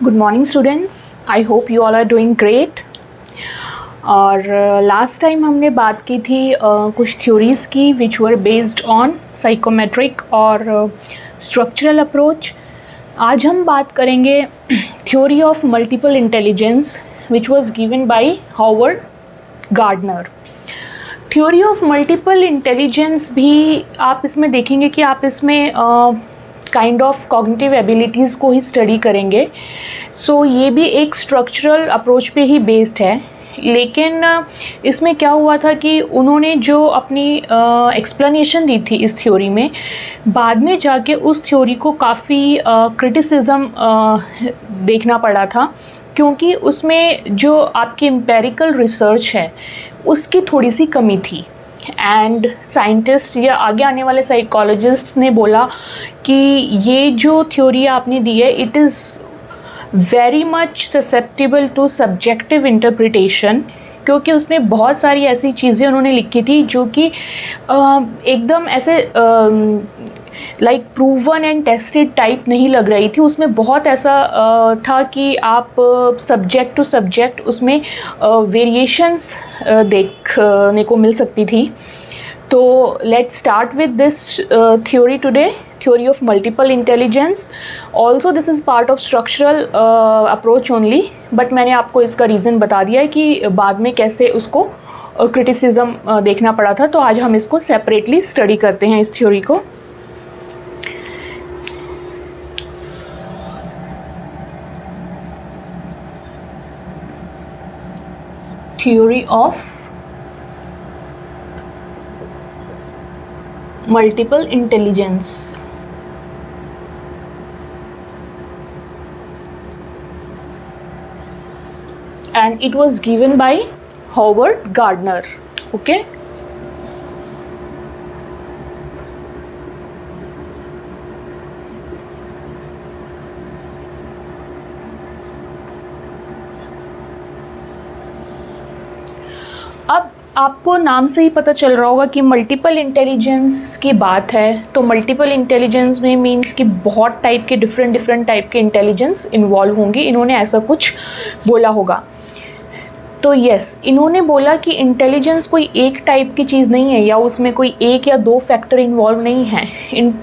Good morning students. I hope you all are doing great. और last time हमने बात की थी कुछ थ्योरीज़ की which were based on psychometric और स्ट्रक्चरल अप्रोच. आज हम बात करेंगे theory of multiple intelligence which was given by Howard Gardner. Theory of multiple intelligence भी आप इसमें देखेंगे कि आप इसमें काइंड ऑफ कॉग्निटिव एबिलिटीज़ को ही स्टडी करेंगे. सो ये भी एक स्ट्रक्चरल अप्रोच पे ही बेस्ड है, लेकिन इसमें क्या हुआ था कि उन्होंने जो अपनी एक्सप्लेनेशन दी थी इस थ्योरी में, बाद में जाके उस थ्योरी को काफ़ी क्रिटिसिज्म देखना पड़ा था, क्योंकि उसमें जो आपकी एम्पेरिकल रिसर्च है उसकी थोड़ी सी कमी थी. एंड साइंटिस्ट या आगे आने वाले साइकोलॉजिस्ट ने बोला कि ये जो थ्योरी आपने दी है it is very much susceptible to subjective interpretation, क्योंकि उसमें बहुत सारी ऐसी चीज़ें उन्होंने लिखी थी जो कि एकदम ऐसे like proven and tested type नहीं लग रही थी. उसमें बहुत ऐसा था कि आप सब्जेक्ट टू सब्जेक्ट उसमें वेरिएशंस देखने को मिल सकती थी. तो let's start with this theory today, theory of multiple intelligence. Also this is part of structural approach only, but मैंने आपको इसका रीज़न बता दिया है कि बाद में कैसे उसको क्रिटिसिज्म देखना पड़ा था. तो आज हम इसको सेपरेटली स्टडी करते हैं इस थ्योरी को. Theory of multiple intelligence. And it was given by Howard Gardner. Okay. अब आपको नाम से ही पता चल रहा होगा कि मल्टीपल इंटेलिजेंस की बात है. तो मल्टीपल इंटेलिजेंस में मीन्स कि बहुत टाइप के डिफरेंट टाइप के इंटेलिजेंस इन्वॉल्व होंगे. इन्होंने ऐसा कुछ बोला होगा. तो यस, इन्होंने बोला कि इंटेलिजेंस कोई एक टाइप की चीज़ नहीं है या उसमें कोई एक या दो फैक्टर इन्वॉल्व नहीं है.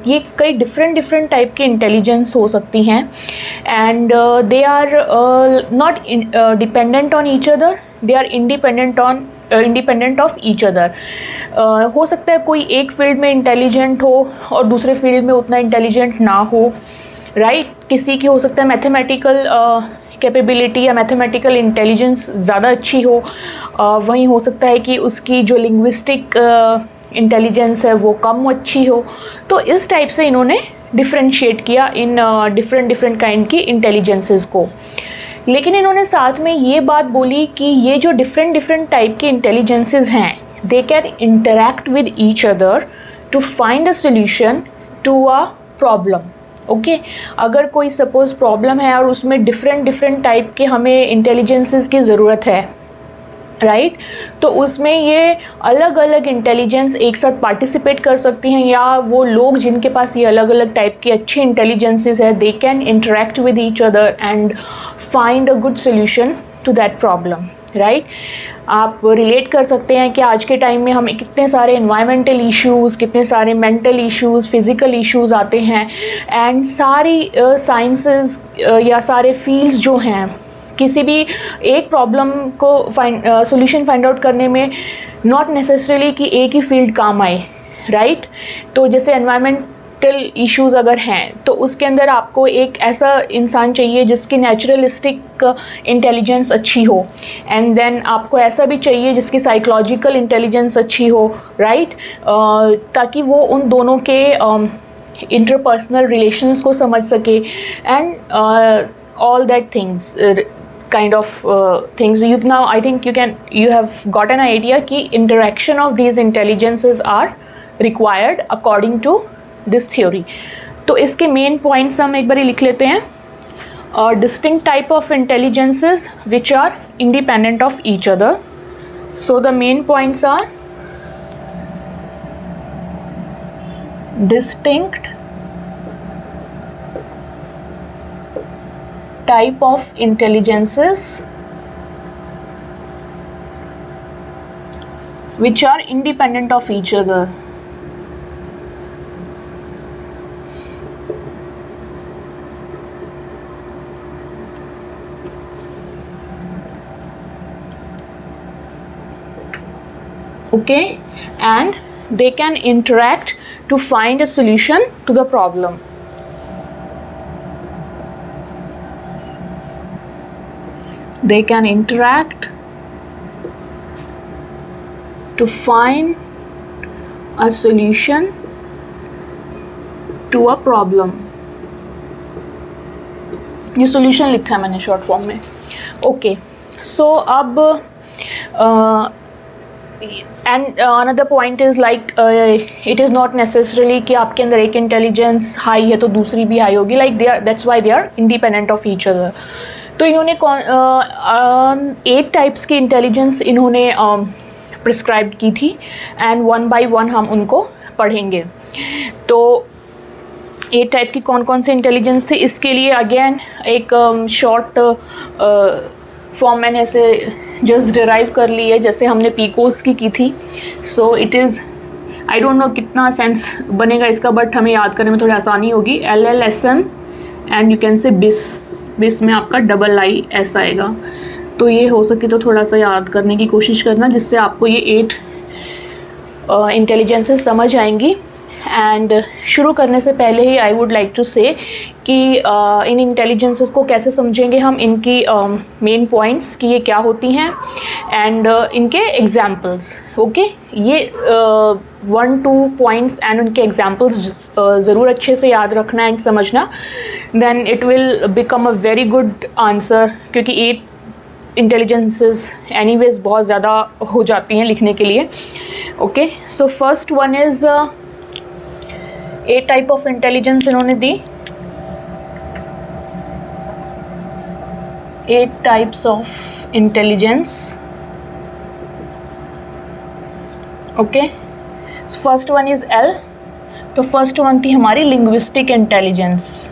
ये कई डिफरेंट टाइप के इंटेलिजेंस हो सकती हैं. And they are not dependent on each other, they are independent of each other. हो सकता है कोई एक फील्ड में इंटेलिजेंट हो और दूसरे फील्ड में उतना इंटेलिजेंट ना हो, राइट. किसी की हो सकता है मैथमेटिकल कैपेबिलिटी या मैथमेटिकल इंटेलिजेंस ज़्यादा अच्छी हो, वहीं हो सकता है कि उसकी जो लिंग्विस्टिक इंटेलिजेंस है वो कम अच्छी हो. तो इस टाइप से इन्होंने डिफ्रेंशिएट किया इन डिफरेंट काइंड की इंटेलिजेंसेस को. लेकिन इन्होंने साथ में ये बात बोली कि ये जो डिफरेंट टाइप के इंटेलिजेंसेस हैं, they can interact with each other to find a solution to a problem. Okay, अगर कोई सपोज प्रॉब्लम है और उसमें डिफरेंट टाइप के हमें इंटेलिजेंसेस की ज़रूरत है, राइट. तो उसमें ये अलग अलग इंटेलिजेंस एक साथ पार्टिसिपेट कर सकती हैं, या वो लोग जिनके पास ये अलग अलग टाइप की अच्छी इंटेलिजेंसेस है, they can interact with each other and find a good solution to that problem, right. आप रिलेट कर सकते हैं कि आज के टाइम में हमें कितने सारे एनवायरमेंटल इश्यूज़, कितने सारे मेंटल इश्यूज़, फिज़िकल इश्यूज़ आते हैं. एंड सारी साइंसेस या सारे फील्ड्स जो हैं, किसी भी एक प्रॉब्लम को सोल्यूशन फाइंड आउट करने में नॉट नेसेसरीली कि एक ही फील्ड काम आए, राइट. तो जैसे एनवायरमेंटल इश्यूज़ अगर हैं तो उसके अंदर आपको एक ऐसा इंसान चाहिए जिसकी नेचुरलिस्टिक इंटेलिजेंस अच्छी हो, एंड देन आपको ऐसा भी चाहिए जिसकी साइकोलॉजिकल इंटेलिजेंस अच्छी हो, राइट. ताकि वो उन दोनों के इंटरपर्सनल रिलेशंस को समझ सके and all that things, kind of things. Now I think you have got an idea कि interaction of these intelligences are required according to this theory. तो इसके main points हम एक बार लिख लेते हैं. Distinct type of intelligences which are independent of each other. So the main points are distinct type of intelligences which are independent of each other. Okay, and they can interact to find a solution to the problem. They can interact to find a solution to a problem. ये solution लिखा है मैंने short form में. Okay, so अब and another point is like it is not necessarily कि आपके अंदर एक इंटेलिजेंस हाई है तो दूसरी भी हाई होगी, like they are, that's why they are independent of each other. तो इन्होंने 8 टाइप्स की इंटेलिजेंस इन्होंने प्रिस्क्राइब की थी एंड वन बाय वन हम उनको पढ़ेंगे. तो 8 टाइप की कौन कौन से इंटेलिजेंस थे, इसके लिए अगेन एक शॉर्ट फॉर्म मैंने ऐसे जस्ट डिराइव कर ली है जैसे हमने पीकोस की थी. So it is, I don't know कितना सेंस बनेगा इसका, बट हमें याद करने में थोड़ी आसानी होगी. LLSM एंड यू कैन से बिस में आपका IIS आएगा. तो ये हो सके तो थोड़ा सा याद करने की कोशिश करना जिससे आपको ये 8 इंटेलिजेंसेस समझ आएंगी. एंड शुरू करने से पहले ही आई वुड लाइक टू से कि इन इंटेलिजेंसेस को कैसे समझेंगे हम, इनकी मेन पॉइंट्स कि ये क्या होती हैं एंड इनके एग्जांपल्स. ओके, ये 1-2 पॉइंट्स एंड उनके एग्जांपल्स ज़रूर अच्छे से याद रखना एंड समझना, then it will become a very good answer. क्योंकि 8 इंटेलिजेंसेस एनीवेज बहुत ज़्यादा हो जाती हैं लिखने के लिए. Okay, so first one is 8 type of intelligence इन्होंने दी. 8 types of intelligence. Okay, first one is L. तो फर्स्ट वन थी हमारी लिंग्विस्टिक इंटेलिजेंस.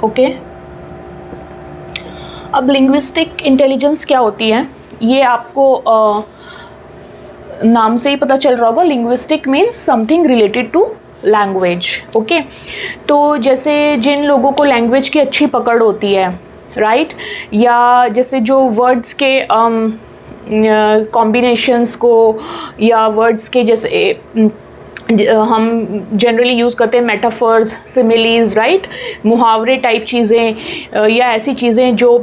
ओके, अब लिंग्विस्टिक इंटेलिजेंस क्या होती है ये आपको नाम से ही पता चल रहा होगा. Linguistic means something related to language. Okay, तो जैसे जिन लोगों को लैंग्वेज की अच्छी पकड़ होती है, राइट, या जैसे जो वर्ड्स के कॉम्बिनेशंस को या वर्ड्स के जैसे हम जनरली यूज़ करते हैं मेटाफर्स, सिमिलीज, राइट, मुहावरे टाइप चीज़ें या ऐसी चीज़ें जो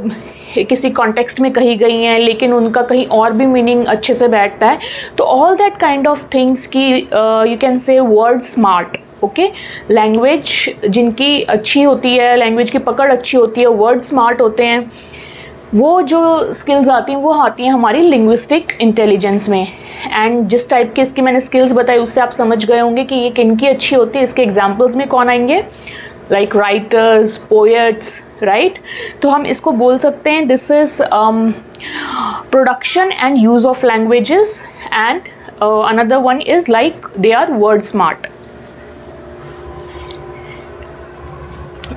किसी कॉन्टेक्स्ट में कही गई हैं लेकिन उनका कहीं और भी मीनिंग अच्छे से बैठता है. तो all that kind of things की you can say word smart. Okay, language जिनकी अच्छी होती है, लैंग्वेज की पकड़ अच्छी होती है, वर्ड स्मार्ट होते हैं, वो जो स्किल्स आती हैं वो आती हैं हमारी लिंग्विस्टिक इंटेलिजेंस में. एंड जिस टाइप के इसकी मैंने स्किल्स बताई उससे आप समझ गए होंगे कि ये किन की अच्छी होती है. इसके एग्जांपल्स में कौन आएंगे, लाइक राइटर्स, पोएट्स, राइट. तो हम इसको बोल सकते हैं this is production and use of languages and another one is like they are word smart.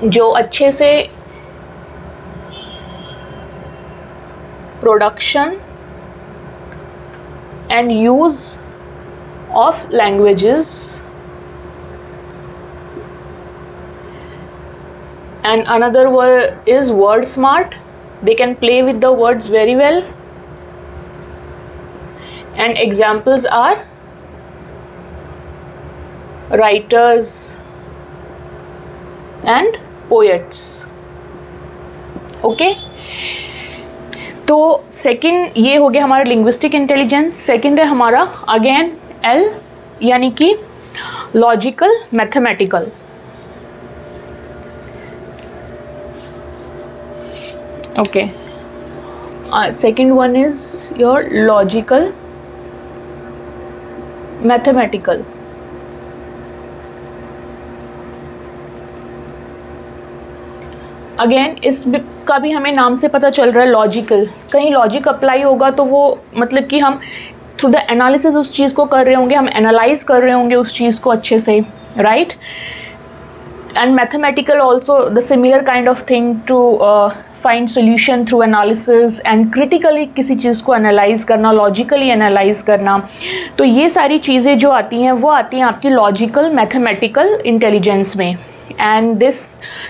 जो अच्छे से production and use of languages and another word is word smart. They can play with the words very well. And examples are writers and poets. Okay, तो second ये हो गया हमारा linguistic intelligence. Second है हमारा अगेन L, यानी कि logical mathematical. Okay, second one is your logical mathematical. Again इसका भी हमें नाम से पता चल रहा है लॉजिकल. कहीं लॉजिक अप्लाई होगा तो वो मतलब कि हम थ्रू द एनालिसिस उस चीज़ को कर रहे होंगे, हम एनालाइज कर रहे होंगे उस चीज़ को अच्छे से, right? And mathematical also the similar kind of thing to find solution through analysis and critically किसी चीज़ को analyze करना, logically analyze करना. तो ये सारी चीज़ें जो आती हैं वो आती हैं आपकी logical mathematical intelligence में. And this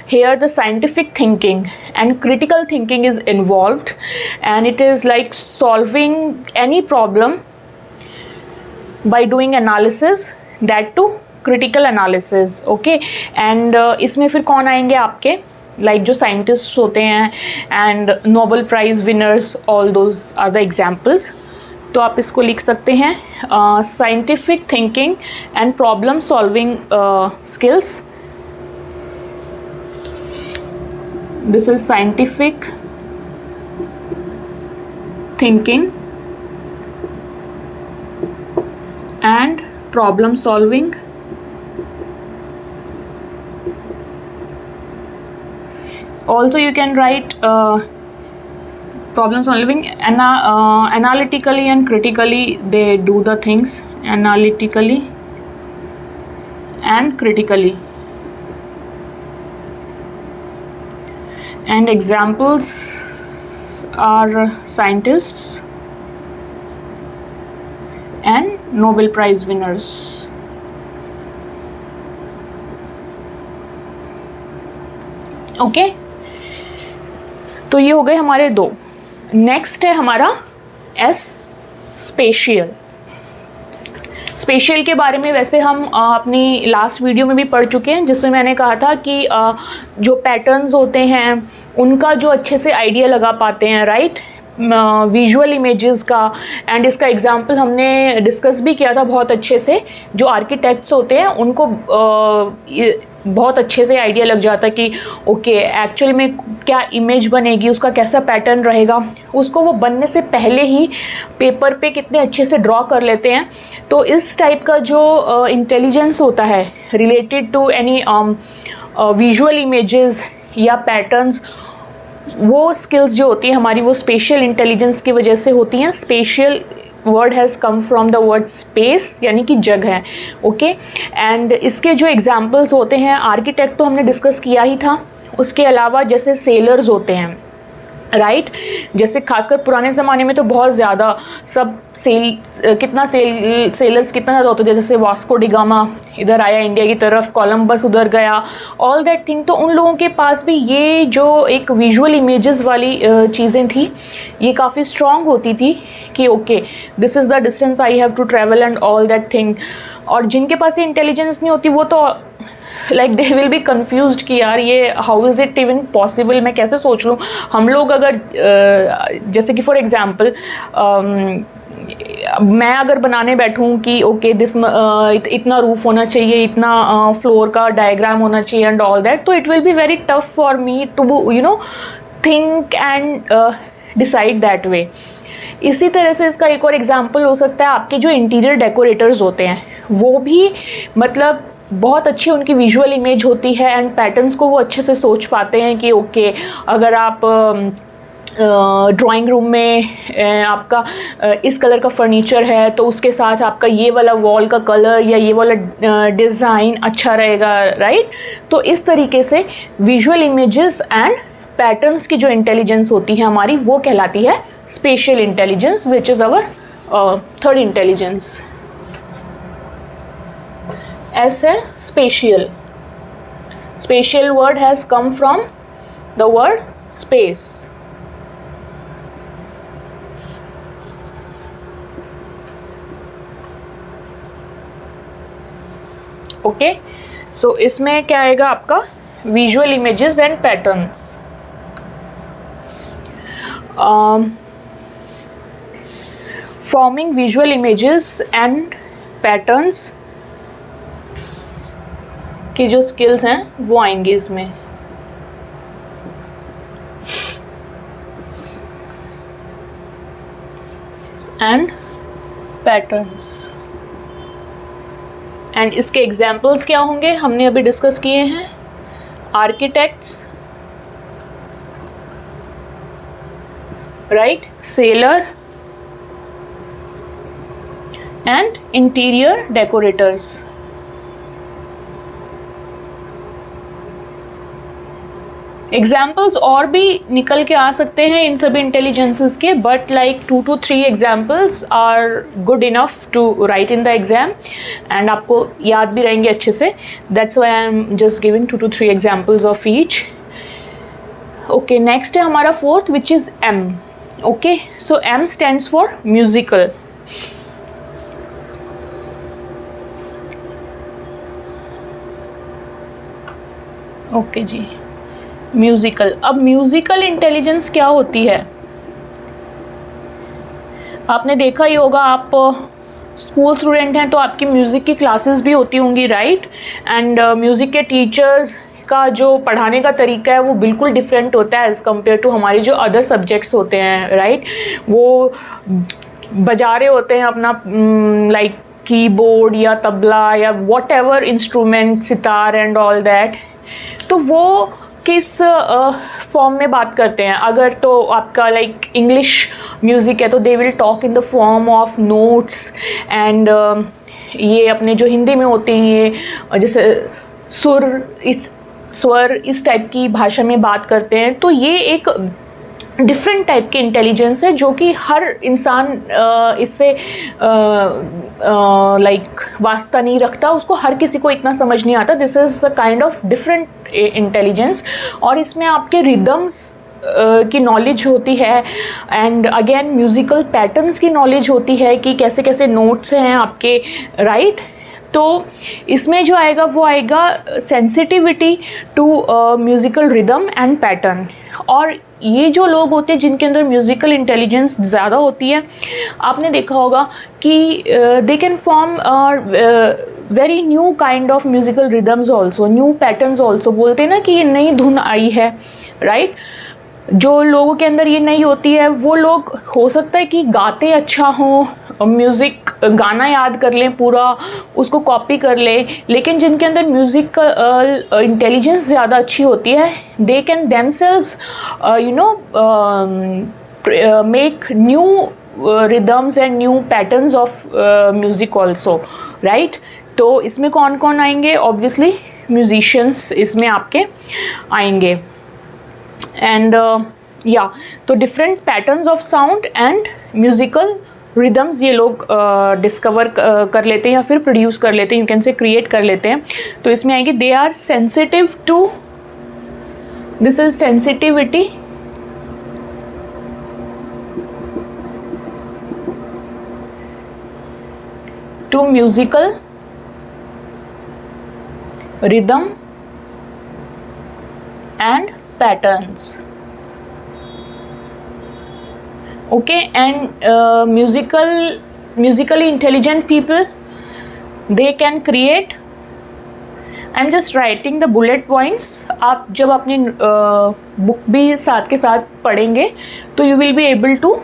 here the scientific thinking and critical thinking is involved, and it is like solving any problem by doing analysis, that too critical analysis. Okay, and इसमें फिर कौन आएंगे आपके, like जो scientists होते हैं and Nobel Prize winners, all those are the examples. तो आप इसको लिख सकते हैं scientific thinking and problem solving skills. This is scientific thinking and problem solving. Also you can write problem solving analytically and critically. They do the things analytically and critically. And examples are scientists and Nobel Prize winners. Okay, तो ये हो गए हमारे दो. Next है हमारा S special. Special के बारे में वैसे हम अपनी लास्ट वीडियो में भी पढ़ चुके हैं, जिसमें मैंने कहा था कि जो पैटर्न्स होते हैं उनका जो अच्छे से आइडिया लगा पाते हैं, राइट, विजुअल इमेजेस का. एंड इसका एग्जांपल हमने डिस्कस भी किया था बहुत अच्छे से. जो आर्किटेक्ट्स होते हैं उनको बहुत अच्छे से आइडिया लग जाता है कि ओके एक्चुअल में क्या इमेज बनेगी, उसका कैसा पैटर्न रहेगा, उसको वो बनने से पहले ही पेपर पे कितने अच्छे से ड्रॉ कर लेते हैं. तो इस टाइप का जो इंटेलिजेंस होता है related to any visual images या पैटर्न्स, वो स्किल्स जो होती हैं हमारी वो स्पेशियल इंटेलिजेंस की वजह से होती हैं. Spatial word has come from the word space, यानी कि जगह. ओके, एंड इसके जो एग्जांपल्स होते हैं, आर्किटेक्ट तो हमने डिस्कस किया ही था. उसके अलावा जैसे सेलर्स होते हैं, राइट, जैसे खासकर पुराने ज़माने में तो बहुत ज़्यादा सब सेलर्स कितना ज़्यादा होता है. जैसे वास्को डिगामा इधर आया इंडिया की तरफ, कोलंबस उधर गया, ऑल दैट थिंग. तो उन लोगों के पास भी ये जो एक विजुअल इमेजेस वाली चीज़ें थी ये काफ़ी स्ट्रॉन्ग होती थी कि okay this is the distance I have to travel and all that thing. और जिनके पास ये इंटेलिजेंस नहीं होती वो तो like they will be confused कि यार ये how is it even possible, मैं कैसे सोच लूँ. हम लोग अगर जैसे कि फॉर एग्जांपल मैं अगर बनाने बैठूँ कि ओके दिस इतना रूफ होना चाहिए, इतना फ्लोर का डायग्राम होना चाहिए एंड ऑल दैट, तो it will be very tough for me to you know think and decide that way. इसी तरह से इसका एक और एग्जांपल हो सकता है आपके जो इंटीरियर डेकोरेटर्स होते हैं, वो भी मतलब बहुत अच्छी उनकी विजुअल इमेज होती है एंड पैटर्न्स को वो अच्छे से सोच पाते हैं कि ओके अगर आप ड्राइंग रूम में आपका इस कलर का फर्नीचर है तो उसके साथ आपका ये वाला वॉल का कलर या ये वाला डिज़ाइन अच्छा रहेगा, राइट. तो इस तरीके से विजुअल इमेजेस एंड पैटर्न्स की जो इंटेलिजेंस होती है हमारी वो कहलाती है spatial intelligence, which is our third intelligence. S है spatial. Spatial word has come from the word space. Okay, so इसमें क्या आएगा आपका visual images and patterns. Forming visual images and patterns की जो स्किल्स हैं वो आएंगी इसमें. एंड पैटर्न्स, एंड इसके एग्जाम्पल्स क्या होंगे हमने अभी डिस्कस किए हैं. Architects, right, seller and interior decorators. Examples और भी निकल के आ सकते हैं इन सभी इंटेलिजेंसेस के, but like 2 to 3 examples are good enough to write in the exam and आपको याद भी रहेंगे अच्छे से. That's why I am just giving 2 to 3 examples of each. Okay, next है हमारा fourth which is M. Okay, so M stands for musical. Okay जी, musical. अब म्यूज़िकल इंटेलिजेंस क्या होती है? आपने देखा ही होगा, आप स्कूल स्टूडेंट हैं तो आपकी म्यूज़िक की क्लासेस भी होती होंगी, राइट? एंड म्यूज़िक के टीचर्स का जो पढ़ाने का तरीका है वो बिल्कुल डिफरेंट होता है एज़ कम्पेयर टू हमारे जो अदर सब्जेक्ट्स होते हैं, राइट? वो बजा रहे होते हैं अपना लाइक कीबोर्ड या तबला या what ever instrument, sitar and all that. तो वो किस फॉर्म में बात करते हैं? अगर तो आपका लाइक इंग्लिश म्यूज़िक है तो they will talk in the form of notes and ये अपने जो हिंदी में होते हैं ये जैसे स्वर इस टाइप की भाषा में बात करते हैं. तो ये एक डिफरेंट टाइप के इंटेलिजेंस है जो कि हर इंसान इससे लाइक वास्ता नहीं रखता, उसको हर किसी को इतना समझ नहीं आता. This is a kind of different intelligence. और इसमें आपके रिदम्स की नॉलेज होती है एंड अगेन म्यूज़िकल पैटर्न्स की नॉलेज होती है कि कैसे कैसे नोट्स हैं आपके, राइट? तो इसमें जो आएगा वो आएगा sensitivity to musical rhythm and pattern. और ये जो लोग होते हैं जिनके अंदर म्यूज़िकल इंटेलिजेंस ज़्यादा होती है, आपने देखा होगा कि they can form very new kind of musical rhythms also, new patterns also. बोलते हैं ना कि ये नई धुन आई है, राइट? जो लोगों के अंदर ये नहीं होती है वो लोग हो सकता है कि गाते अच्छा हों, म्यूज़िक गाना याद कर लें पूरा, उसको कॉपी कर लें, लेकिन जिनके अंदर म्यूज़िक इंटेलिजेंस ज़्यादा अच्छी होती है, they can themselves make new rhythms and new patterns of music also, right? तो इसमें कौन कौन आएंगे? ऑब्वियसली म्यूजिशियंस इसमें आपके आएंगे. एंड या तो different patterns of sound and musical rhythms ये लोग डिस्कवर कर लेते हैं या फिर प्रोड्यूस कर लेते हैं, यू कैन से क्रिएट कर लेते हैं. तो इसमें आएंगे they are sensitive to, this is sensitivity to musical rhythm and patterns. Okay, and musically intelligent people, they can create. I'm just writing the bullet points. आप जब अपनी बुक भी साथ के साथ पढ़ेंगे तो you will be able to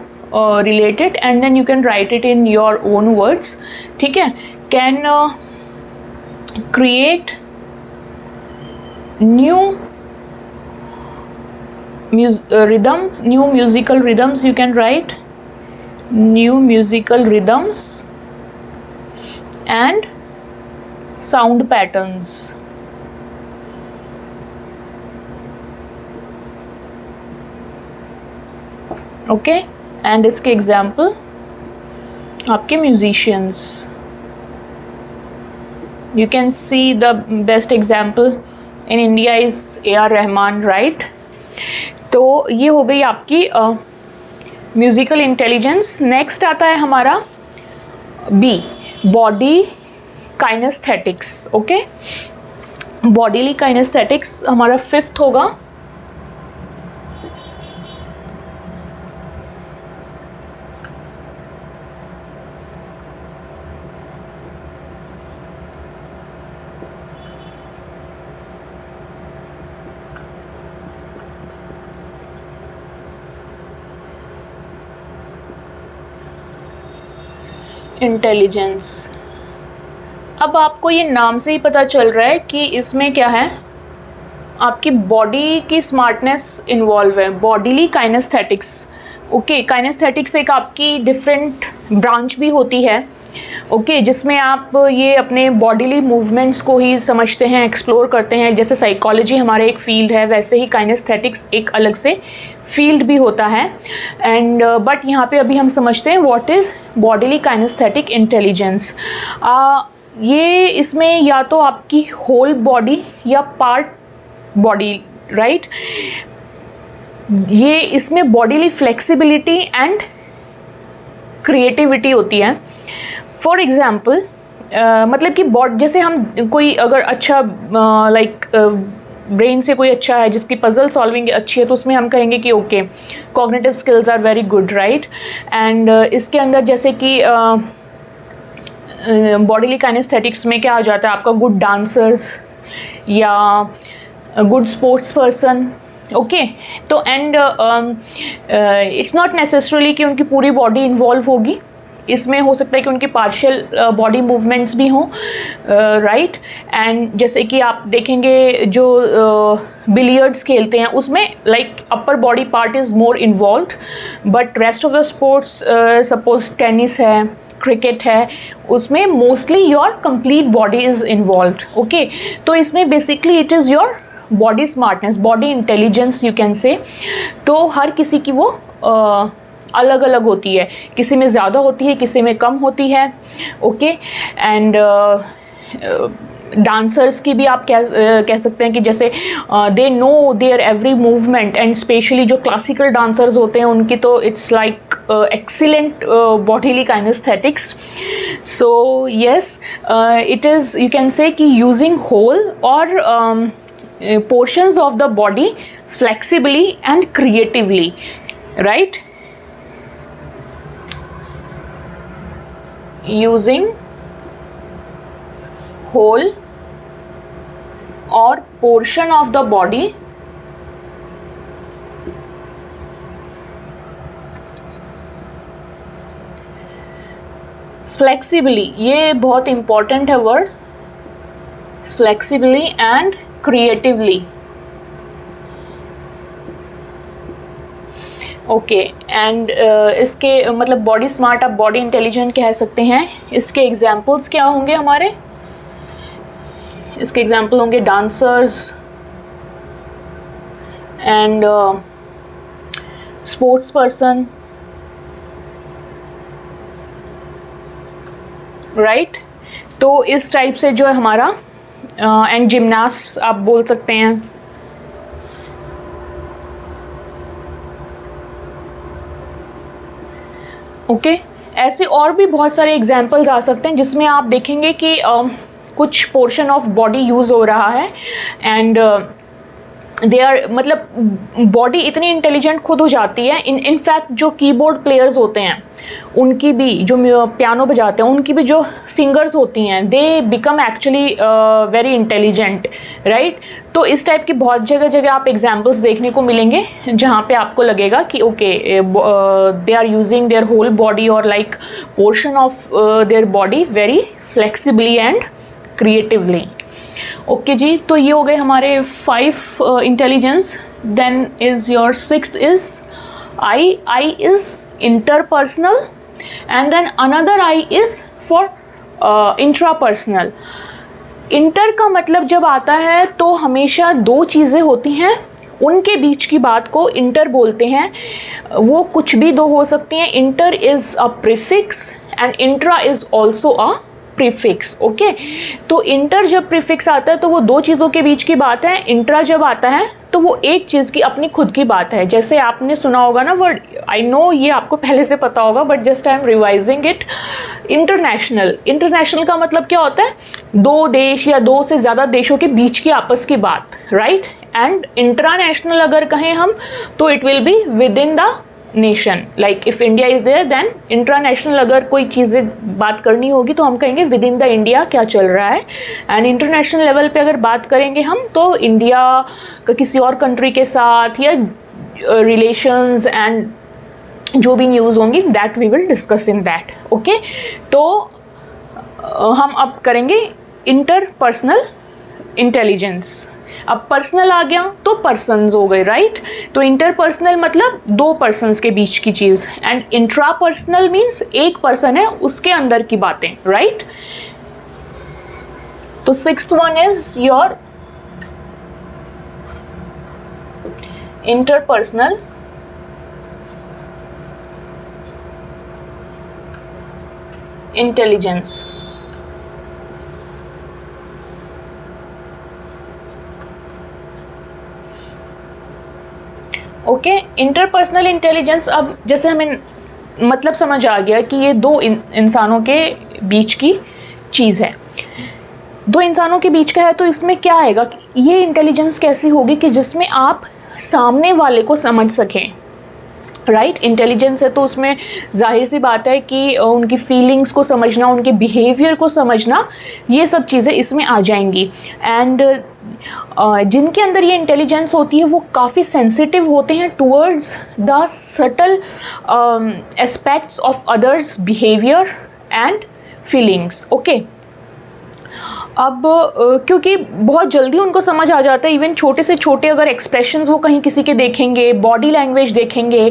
relate it and then you can write it in your own words. ठीक है? Can create new rhythms, new musical rhythms. You can write new musical rhythms and sound patterns. Okay, and इसके example आपके musicians. You can see the best example in India is A.R. Rahman, right? तो ये हो गई आपकी musical intelligence. Next आता है हमारा बी, बॉडी काइनेस्थेटिक्स. ओके, बॉडीली काइनेस्थेटिक्स हमारा फिफ्थ होगा. इंटेलिजेंस. अब आपको ये नाम से ही पता चल रहा है कि इसमें क्या है, आपकी बॉडी की स्मार्टनेस इन्वॉल्व है. बॉडीली काइनेस्थेटिक्स. ओके, काइनेस्थेटिक्स एक आपकी डिफरेंट ब्रांच भी होती है ओके, जिसमें आप ये अपने बॉडीली मूवमेंट्स को ही समझते हैं, एक्सप्लोर करते हैं। जैसे साइकोलॉजी हमारे एक फील्ड है, वैसे ही काइनेस्थेटिक्स एक अलग से फील्ड भी होता है। एंड बट यहाँ पे अभी हम समझते हैं what is bodily kinesthetic intelligence. ये इसमें या तो आपकी होल बॉडी या पार्ट बॉडी, राइट, ये इसमें बॉडीली फ्लेक्सिबिलिटी एंड क्रिएटिविटी होती है। फॉर एग्ज़ाम्पल मतलब कि जैसे हम कोई अगर अच्छा लाइक ब्रेन से कोई अच्छा है, जिसकी पजल सॉल्विंग अच्छी है, तो उसमें हम कहेंगे कि okay cognitive skills are very good, right. And इसके अंदर जैसे कि बॉडीली काइनेस्थेटिक्स में क्या आ जाता है आपका, गुड डांसर्स या गुड स्पोर्ट्स पर्सन, ओके। तो एंड इट्स नॉट नेसेसरली कि उनकी पूरी बॉडी इन्वॉल्व होगी, इसमें हो सकता है कि उनकी पार्शियल बॉडी मूवमेंट्स भी हों, राइट। एंड जैसे कि आप देखेंगे जो बिलियर्ड्स खेलते हैं उसमें like upper body part is more involved, but rest of the sports suppose tennis है, क्रिकेट है, उसमें mostly your complete body is involved, okay. तो इसमें basically it is your body smartness, body intelligence you can से। तो हर किसी की वो अलग अलग होती है, किसी में ज़्यादा होती है, किसी में कम होती है, ओके। एंड डांसर्स की भी आप कह सकते हैं कि जैसे they know their every movement, and specially जो क्लासिकल डांसर्स होते हैं उनकी तो it's like excellent bodily kinesthetics. So yes, it is you can say कि यूजिंग होल और portions of the body flexibly and creatively, right? Using whole or portion of the body flexibly, ये बहुत important है word, flexibly and creatively, okay. And इसके मतलब body smart आप body intelligent कह सकते हैं। इसके एग्जाम्पल्स क्या होंगे हमारे, इसके एग्जाम्पल होंगे dancers and sports person, right. तो इस टाइप से जो है हमारा एंड जिम्नास्ट आप बोल सकते हैं, ओके। ऐसे और भी बहुत सारे एग्जाम्पल्स आ सकते हैं जिसमें आप देखेंगे कि कुछ पोर्शन ऑफ बॉडी यूज़ हो रहा है एंड दे आर मतलब बॉडी इतनी इंटेलिजेंट खुद हो जाती है। इनफैक्ट जो कीबोर्ड प्लेयर्स होते हैं उनकी भी, जो पियानो बजाते हैं उनकी भी जो फिंगर्स होती हैं, they become actually very intelligent, right. तो इस टाइप की बहुत जगह जगह आप एग्जाम्पल्स देखने को मिलेंगे जहाँ पे आपको लगेगा कि okay they are using their whole body और like portion of their body very flexibly and creatively, okay जी। तो ये हो गए हमारे 5 intelligence. Then is your 6th is I. I is interpersonal and then another I is for intrapersonal। Inter का मतलब जब आता है तो हमेशा 2 चीज़ें होती हैं, उनके बीच की बात को इंटर बोलते हैं। वो कुछ भी 2 हो सकती हैं। Inter is a prefix and intra is also a prefix, okay. तो इंटर जब प्रीफिक्स आता है तो वो 2 चीज़ों के बीच की बात है। इंट्रा जब आता है तो वो एक चीज़ की अपनी खुद की बात है। जैसे आपने सुना होगा ना वर्ड, आई नो ये आपको पहले से पता होगा but just I am revising it, international. International का मतलब क्या होता है, 2 देश या 2 से ज़्यादा देशों के बीच की आपस की बात, राइट। एंड इंट्रानेशनल अगर कहें हम तो it will be within the nation, like if India is there then intranational अगर कोई चीज़ें बात करनी होगी तो हम कहेंगे विद इन द इंडिया क्या चल रहा है। एंड इंटरनेशनल लेवल पे अगर बात करेंगे हम तो इंडिया का किसी और कंट्री के साथ या रिलेशंस एंड जो भी न्यूज़ होंगी that we will discuss in that, okay. तो हम अब करेंगे इंटरपर्सनल इंटेलिजेंस। अब पर्सनल आ गया तो पर्सन्स हो गए, राइट। तो इंटरपर्सनल मतलब दो पर्सन्स के बीच की चीज़, एंड इंट्रापर्सनल मीन्स एक पर्सन है उसके अंदर की बातें, राइट। तो sixth one is your interpersonal intelligence. Okay, interpersonal intelligence, अब जैसे हमें मतलब समझ आ गया कि ये दो इंसानों के बीच की चीज़ है, दो इंसानों के बीच का है, तो इसमें क्या आएगा, ये इंटेलिजेंस कैसी होगी कि जिसमें आप सामने वाले को समझ सकें, राइट। इंटेलिजेंस है तो उसमें जाहिर सी बात है कि उनकी फीलिंग्स को समझना, उनके बिहेवियर को समझना, ये सब चीज़ें इसमें आ जाएंगी। एंड जिनके अंदर ये इंटेलिजेंस होती है वो काफ़ी सेंसिटिव होते हैं towards the subtle aspects of others behaviour and feelings. Okay, अब क्योंकि बहुत जल्दी उनको समझ आ जाता है, इवन छोटे से छोटे अगर एक्सप्रेशंस वो कहीं किसी के देखेंगे, बॉडी लैंग्वेज देखेंगे,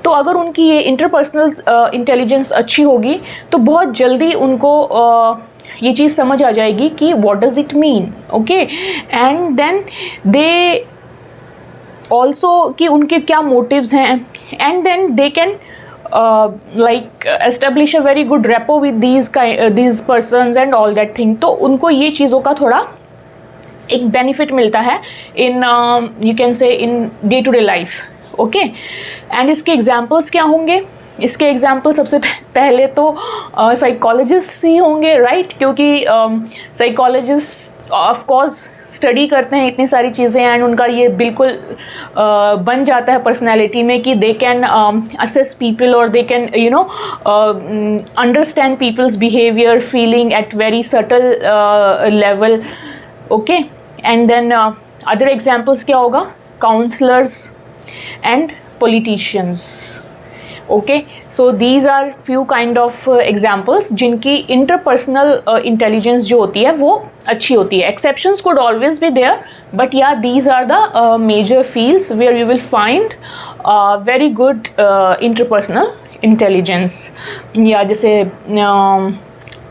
तो अगर उनकी ये इंटरपर्सनल इंटेलिजेंस अच्छी होगी तो बहुत जल्दी उनको ये चीज़ समझ आ जाएगी कि what does it mean. Okay, and then they also कि उनके क्या मोटिव्स हैं, and then they can like establish a very good rapport with these persons and all that thing। तो उनको ये चीज़ों का थोड़ा एक बेनिफिट मिलता है इन you can say in day to day life. Okay, and इसके एग्जांपल्स क्या होंगे, इसके एग्जांपल सबसे पहले तो साइकोलॉजिस्ट ही होंगे, राइट, क्योंकि साइकोलॉजिस्ट ऑफ कोर्स स्टडी करते हैं इतनी सारी चीज़ें, एंड उनका ये बिल्कुल बन जाता है पर्सनैलिटी में कि दे कैन असेस पीपल और they can you know understand people's behaviour feeling at very subtle level. Okay, and then other examples क्या होगा, counsellors and politicians. Okay, so these are few kind of examples जिनकी interpersonal intelligence जो होती है वो अच्छी होती है। Exceptions could always be there, but yeah these are the major fields where you will find very good interpersonal intelligence. या जैसे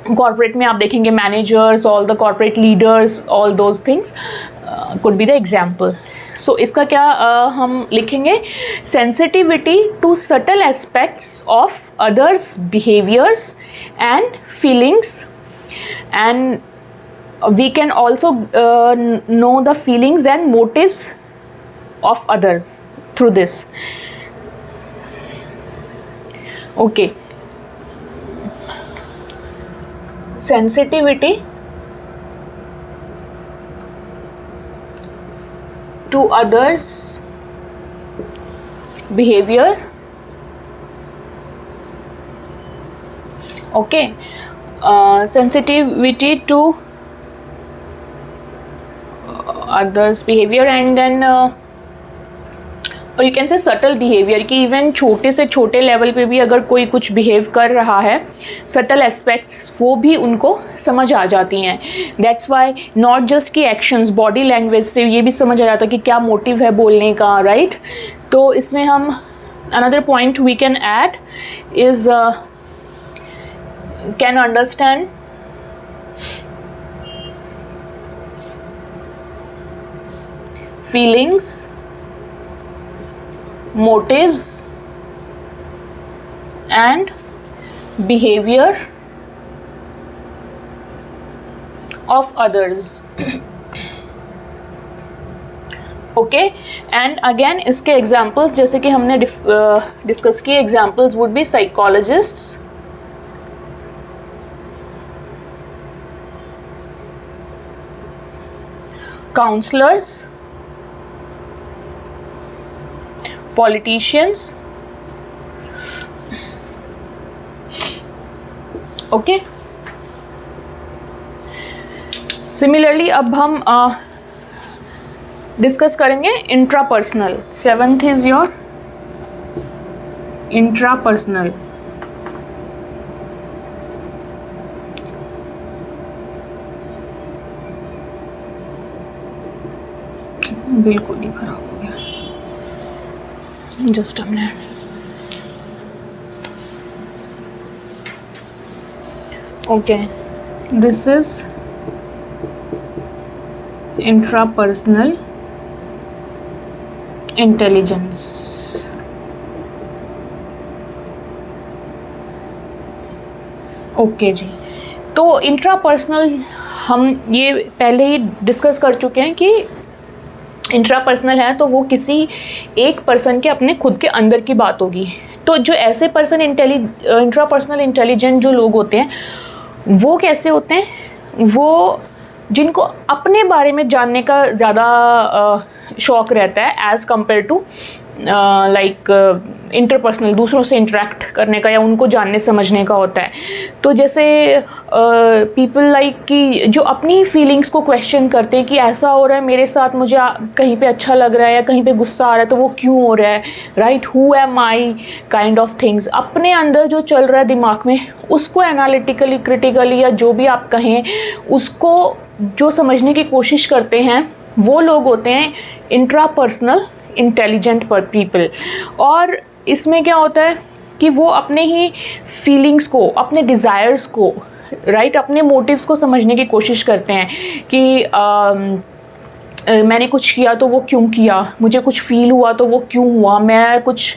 कॉर्पोरेट में आप देखेंगे managers, all the corporate leaders, all those things could be the example. So इसका क्या हम लिखेंगे, sensitivity to subtle aspects of others behaviours and feelings, and we can also know the feelings and motives of others through this. Okay, sensitivity to others behavior, okay, sensitivity to others behavior, and then और you can से subtle behaviour कि even छोटे से छोटे level पे भी अगर कोई कुछ बिहेव कर रहा है, सटल एस्पेक्ट्स वो भी उनको समझ आ जाती हैं। दैट्स वाई नॉट जस्ट कि एक्शंस, बॉडी लैंग्वेज से ये भी समझ आ जाता है कि क्या मोटिव है बोलने का, राइट। तो इसमें हम another point we can add is can understand feelings, motives and behavior of others। Okay, and again इसके एग्जाम्पल्स जैसे कि हमने डिस्कस किए, examples would be psychologists, counsellors, politicians। Okay, similarly अब हम डिस्कस करेंगे intrapersonal. Seventh is your intrapersonal. बिल्कुल ही खराब हो गया, just a minute. Okay, this is intrapersonal intelligence. Okay जी, तो इंट्रापर्सनल हम ये पहले ही डिस्कस कर चुके हैं कि इंट्रापर्सनल है तो वो किसी एक पर्सन के अपने खुद के अंदर की बात होगी। तो जो ऐसे पर्सन इंट्रापर्सनल इंटेलिजेंट जो लोग होते हैं वो कैसे होते हैं? वो जिनको अपने बारे में जानने का ज़्यादा शौक़ रहता है as compare to like interpersonal, दूसरों से इंटरेक्ट करने का या उनको जानने समझने का होता है। तो जैसे पीपल लाइक कि जो अपनी फीलिंग्स को क्वेश्चन करते हैं कि ऐसा हो रहा है मेरे साथ, मुझे कहीं पे अच्छा लग रहा है या कहीं पे गुस्सा आ रहा है तो वो क्यों हो रहा है, right, who am I kind of things. अपने अंदर जो चल रहा है दिमाग में उसको एनालिटिकली, क्रिटिकली या जो भी आप कहें उसको जो समझने की कोशिश करते हैं वो लोग होते हैं इंट्रापर्सनल इंटेलिजेंट पीपल। और इसमें क्या होता है कि वो अपने ही फीलिंग्स को, अपने डिज़ायर्स को, राइट, अपने मोटिव्स को समझने की कोशिश करते हैं कि मैंने कुछ किया तो वो क्यों किया, मुझे कुछ फील हुआ तो वो क्यों हुआ, मैं कुछ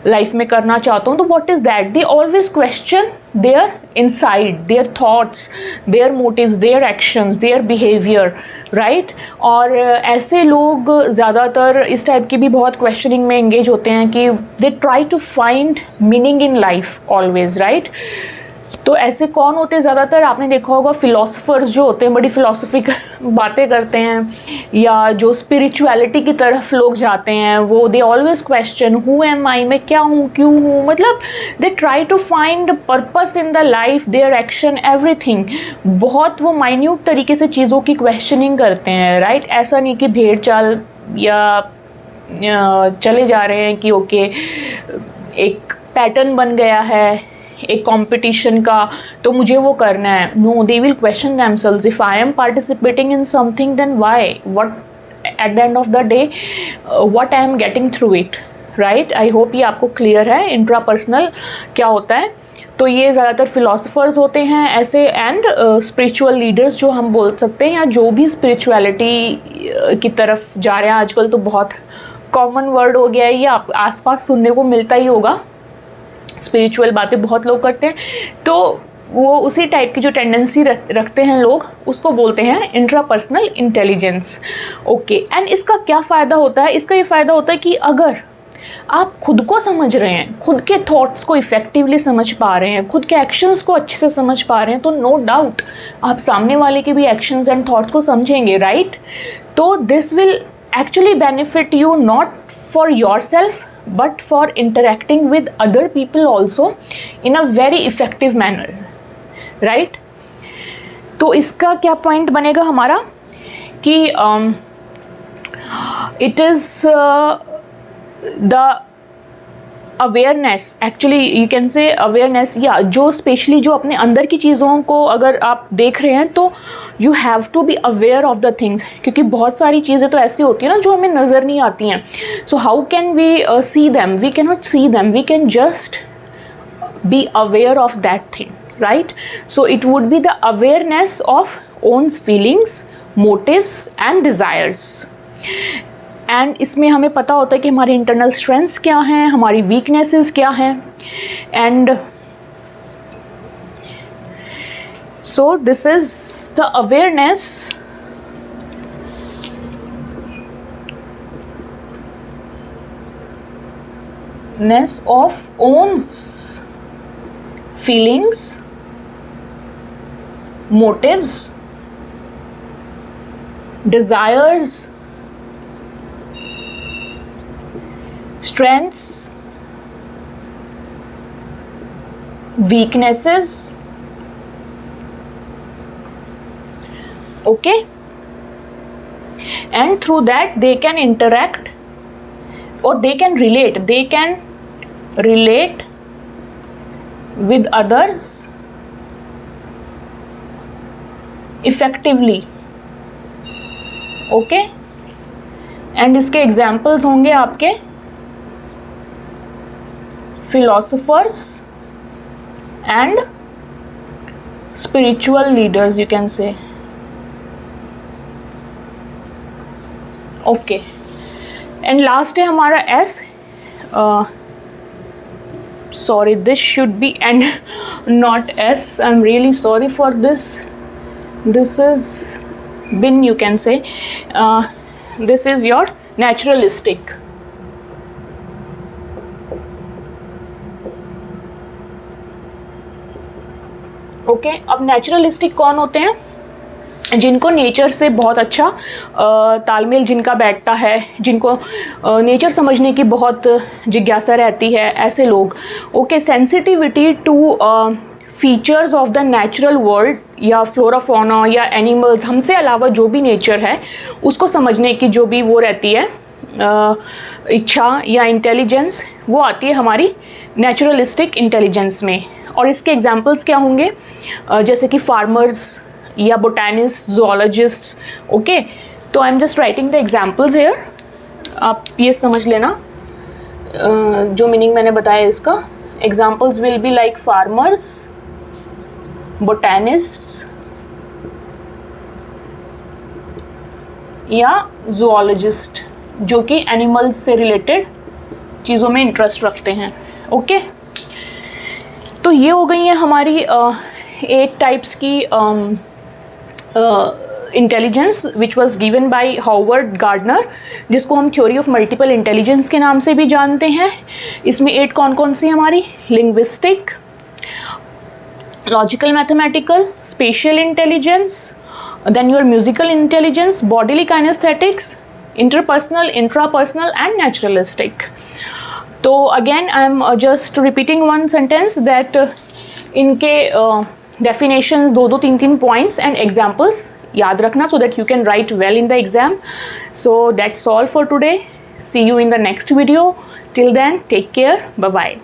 लाइफ में करना चाहता हूँ तो what is that. They always question their inside, their thoughts, their motives, their actions, their behaviour, right. और ऐसे लोग ज़्यादातर इस टाइप की भी बहुत क्वेश्चनिंग में एंगेज होते हैं कि they try to find meaning in life always, right. तो ऐसे कौन होते हैं ज़्यादातर? आपने देखा होगा फिलोसफर्स जो होते हैं बड़ी फिलोसफिक बातें करते हैं, या जो स्पिरिचुअलिटी की तरफ लोग जाते हैं वो they always question who am I, मैं क्या हूँ, क्यों हूँ, मतलब they try to find purpose in the life, their action, everything. बहुत वो माइन्यूट तरीके से चीज़ों की क्वेश्चनिंग करते हैं, राइट। ऐसा नहीं कि भेड़ चाल या चले जा रहे हैं कि ओके एक पैटर्न बन गया है एक कंपटीशन का तो मुझे वो करना है। No, they will question themselves, if I am participating in something then why, what at the end of the day what I am getting through it, right. I hope ये आपको क्लियर है intrapersonal क्या होता है। तो ये ज़्यादातर philosophers होते हैं ऐसे, एंड स्पिरिचुअल लीडर्स जो हम बोल सकते हैं, या जो भी स्पिरिचुअलिटी की तरफ जा रहे हैं। आजकल तो बहुत कॉमन वर्ड हो गया है, ये आप आसपास सुनने को मिलता ही होगा, स्पिरिचुअल बातें बहुत लोग करते हैं। तो वो उसी टाइप की जो टेंडेंसी रखते हैं लोग उसको बोलते हैं इंट्रापर्सनल इंटेलिजेंस। ओके, एंड इसका क्या फ़ायदा होता है? इसका ये फ़ायदा होता है कि अगर आप खुद को समझ रहे हैं, खुद के थॉट्स को इफ़ेक्टिवली समझ पा रहे हैं, खुद के एक्शंस को अच्छे से समझ पा रहे हैं, तो नो डाउट आप सामने वाले के भी एक्शंस एंड थॉट्स को समझेंगे, राइट। तो this will actually benefit you not for your self but for interacting with other people also in a very effective manner, right। तो इसका क्या पॉइंट बनेगा हमारा कि it is the awareness, actually you can से awareness, या जो specially जो अपने अंदर की चीज़ों को अगर आप देख रहे हैं तो you have to be aware of the things, क्योंकि बहुत सारी चीज़ें तो ऐसी होती हैं ना जो हमें नज़र नहीं आती हैं। So how can we see them? We can not see them, we can just be aware of that thing, right. So it would be the awareness of one's feelings, motives and desires. And इसमें हमें पता होता है कि हमारे internal strengths क्या हैं, हमारी वीकनेसेस क्या हैं, and so this is the awareness of one's feelings, motives, desires, strengths, weaknesses, okay, and through that they can interact or they can relate with others effectively, okay, and इसके examples होंगे आपके philosophers and spiritual leaders, you can say. Okay, and last है हमारा S. Sorry, this should be N, not S. I'm really sorry for this. This is bin, you can say. This is your naturalistic. Okay, अब naturalistic कौन होते हैं? जिनको nature से बहुत अच्छा तालमेल जिनका बैठता है, जिनको नेचर समझने की बहुत जिज्ञासा रहती है, ऐसे लोग. Okay, sensitivity to features of the natural world या फ्लोरा फौना या एनिमल्स, हमसे अलावा जो भी नेचर है उसको समझने की जो भी वो रहती है इच्छा या इंटेलिजेंस, वो आती है हमारी नेचुरलिस्टिक इंटेलिजेंस में. और इसके एग्जांपल्स क्या होंगे? जैसे कि फार्मर्स या बोटैनिस्ट, जोलॉजिस्ट. ओके, तो I am just writing the examples here. आप ये समझ लेना जो मीनिंग मैंने बताया इसका. Examples will be like farmers, botanist या जोलॉजिस्ट, जो कि एनिमल्स से रिलेटेड चीज़ों में इंटरेस्ट रखते हैं. ओके, तो ये हो गई है हमारी 8 टाइप्स की intelligence which was given by Howard Gardner, जिसको हम थ्योरी ऑफ मल्टीपल इंटेलिजेंस के नाम से भी जानते हैं. इसमें 8 कौन कौन सी हमारी? Linguistic, logical mathematical, spatial intelligence, then your musical intelligence, bodily kinesthetics, interpersonal, intrapersonal and naturalistic. तो again I am just repeating one sentence that इनके डेफिनेशंस 2-2, 3-3 पॉइंट्स एंड एग्जाम्पल्स याद रखना, so that you can write well in the exam. So that's all for today. See you in the next video. Till then, take care. Bye bye.